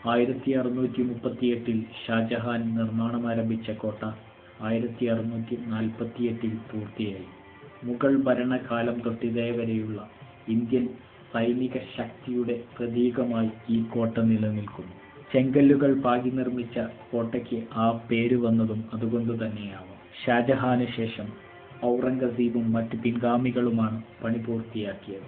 1638 ഷാജഹാൻ നിർമ്മാണം ആരംഭിച്ച കോട്ട 1648 പൂർത്തിയായി. മുഗൾ ഭരണകാലം തൊട്ടിതേവരെയുള്ള ഇന്ത്യൻ സൈനിക ശക്തിയുടെ പ്രതീകമായി ഈ കോട്ട നിലനിൽക്കുന്നു. ചെങ്കല്ലുകൾ പാകി നിർമ്മിച്ച കോട്ടയ്ക്ക് ആ പേര് വന്നതും അതുകൊണ്ട് തന്നെയാവാം. ഷാജഹാന് ശേഷം ഔറംഗസീബും മറ്റ് പിൻഗാമികളുമാണ് പണി പൂർത്തിയാക്കിയത്.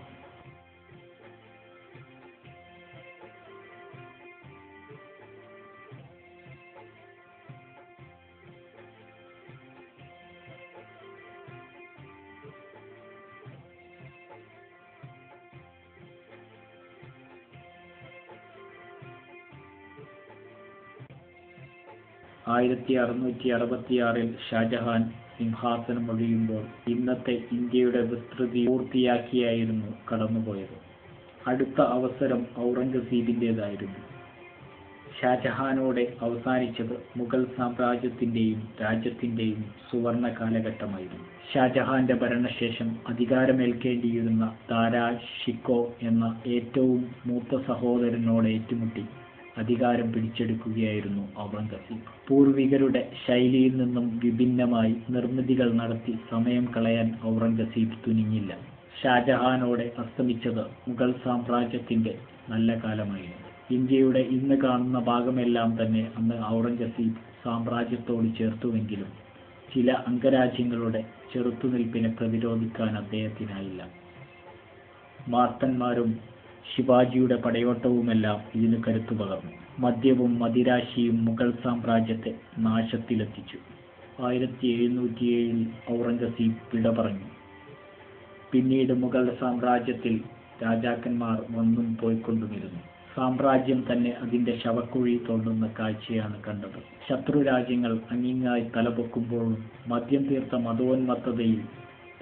1666 ഷാജഹാൻ സിംഹാസനമൊഴിയുമ്പോൾ ഇന്നത്തെ ഇന്ത്യയുടെ വിസ്തൃതി പൂർത്തിയാക്കിയായിരുന്നു കടന്നുപോയത്. അടുത്ത അവസരം ഔറംഗസീബിൻ്റേതായിരുന്നു. ഷാജഹാനോടെ അവസാനിച്ചത് മുഗൾ സാമ്രാജ്യത്തിൻ്റെയും രാജ്യത്തിൻ്റെയും സുവർണ കാലഘട്ടമായിരുന്നു. ഷാജഹാന്റെ ഭരണശേഷം അധികാരമേൽക്കേണ്ടിയിരുന്ന ദാരാ ഷിക്കോ എന്ന ഏറ്റവും മൂത്ത സഹോദരനോട് ഏറ്റുമുട്ടി അധികാരം പിടിച്ചെടുക്കുകയായിരുന്നു ഔറംഗസീബ്. പൂർവികരുടെ ശൈലിയിൽ നിന്നും വിഭിന്നമായി നിർമ്മിതികൾ നടത്തി സമയം കളയാൻ ഔറംഗസീബ് തുനിഞ്ഞില്ല. ഷാജഹാനോടെ അസ്തമിച്ചത് മുഗൾ സാമ്രാജ്യത്തിന്റെ നല്ല കാലമായിരുന്നു. ഇന്ത്യയുടെ ഇന്ന് കാണുന്ന ഭാഗമെല്ലാം തന്നെ അന്ന് ഔറംഗസീബ് സാമ്രാജ്യത്തോട് ചേർത്തുവെങ്കിലും ചില അംഗരാജ്യങ്ങളുടെ ചെറുത്തുനിൽപ്പിനെ പ്രതിരോധിക്കാൻ അദ്ദേഹത്തിനായില്ല. മാർത്തന്മാരും ശിവാജിയുടെ പടയോട്ടവുമെല്ലാം ഇതിന് കരുത്തു പകർന്നു. മദ്യവും മദിരാശിയും മുഗൾ സാമ്രാജ്യത്തെ നാശത്തിലെത്തിച്ചു. 1707 ഔറംഗസീബ് വിട പറഞ്ഞു. പിന്നീട് മുഗൾ സാമ്രാജ്യത്തിൽ രാജാക്കന്മാർ വന്നും പോയിക്കൊണ്ടുമിരുന്നു. സാമ്രാജ്യം തന്നെ അതിന്റെ ശവക്കുഴി തോണ്ടുന്ന കാഴ്ചയാണ് കണ്ടത്. ശത്രു രാജ്യങ്ങൾ അങ്ങിങ്ങായി തലപൊക്കുമ്പോഴും മദ്യം തീർത്ത മതോന്മത്തതയിൽ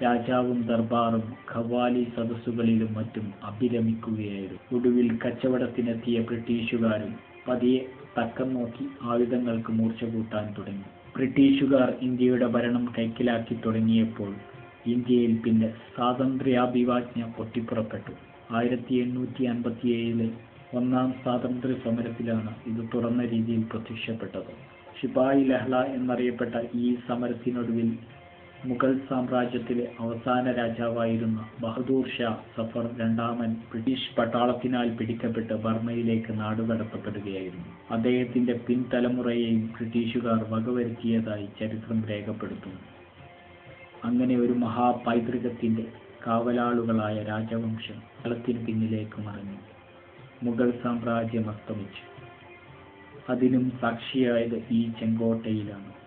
രാജാവും ദർബാറും ഖവാലി സദസ്സുകളിലും മറ്റും അഭിരമിക്കുകയായിരുന്നു. ഒടുവിൽ കച്ചവടത്തിനെത്തിയ ബ്രിട്ടീഷുകാരും പതിയെ തക്കം നോക്കി ആയുധങ്ങൾക്ക് മൂർച്ച കൂട്ടാൻ തുടങ്ങി. ബ്രിട്ടീഷുകാർ ഇന്ത്യയുടെ ഭരണം കൈക്കലാക്കി തുടങ്ങിയപ്പോൾ ഇന്ത്യയിൽ പിന്നെ സ്വാതന്ത്ര്യാഭിവാജ്ഞ പൊട്ടിപ്പുറപ്പെട്ടു. 1857 ഒന്നാം സ്വാതന്ത്ര്യ സമരത്തിലാണ് ഇത് തുറന്ന രീതിയിൽ പ്രത്യക്ഷപ്പെട്ടത്. ശിപായി ലഹള എന്നറിയപ്പെട്ട ഈ സമരത്തിനൊടുവിൽ മുഗൾ സാമ്രാജ്യത്തിലെ അവസാന രാജാവായിരുന്ന ബഹദൂർ ഷാ സഫർ രണ്ടാമൻ ബ്രിട്ടീഷ് പട്ടാളത്തിനാൽ പിടിക്കപ്പെട്ട് ബർമയിലേക്ക് നാടുകടത്തപ്പെടുകയായിരുന്നു. അദ്ദേഹത്തിന്റെ പിൻതലമുറയെയും ബ്രിട്ടീഷുകാർ വകവരുത്തിയതായി ചരിത്രം രേഖപ്പെടുത്തുന്നു. അങ്ങനെ ഒരു മഹാപൈതൃകത്തിന്റെ കാവലാളുകളായ രാജവംശം കാലത്തിന് പിന്നിലേക്ക് മറഞ്ഞു. മുഗൾ സാമ്രാജ്യം അസ്തമിച്ചു. അതിനും സാക്ഷിയായത് ഈ ചെങ്കോട്ടയിലാണ്.